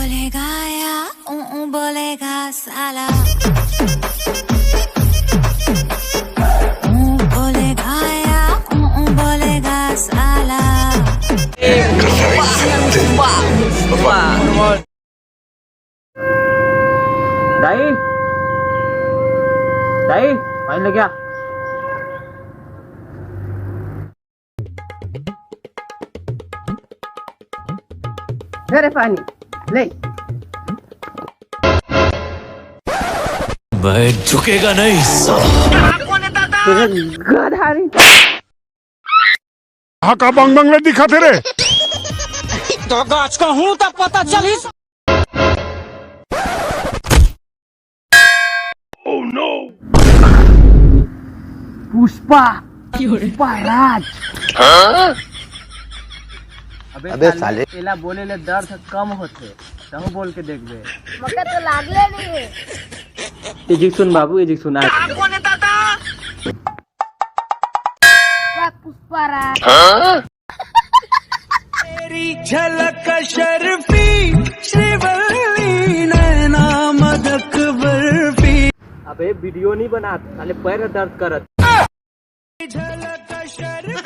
बोलेगा या बोलेगा साला बोलेगा या बोलेगा साला दाई दाई पानी ले गया रे पानी ले मैं झुकेगा नहीं गधारी हा का बंगला दिखाते रे तो गाछ का हूँ तब पता चलिस पुष्पा पुष्पा राज अबे साले एला बोले ले दर्द कम होते तहु बोल के देख बे मका तो लागले नहीं इजिक सुन बाबू इजिक सुन आज पुष्पा राज तेरी झलक शर्फी श्रीवल्ली नैना मदक बर्फी अबे वीडियो नहीं बना साले पैर दर्द करत झलक शर्फी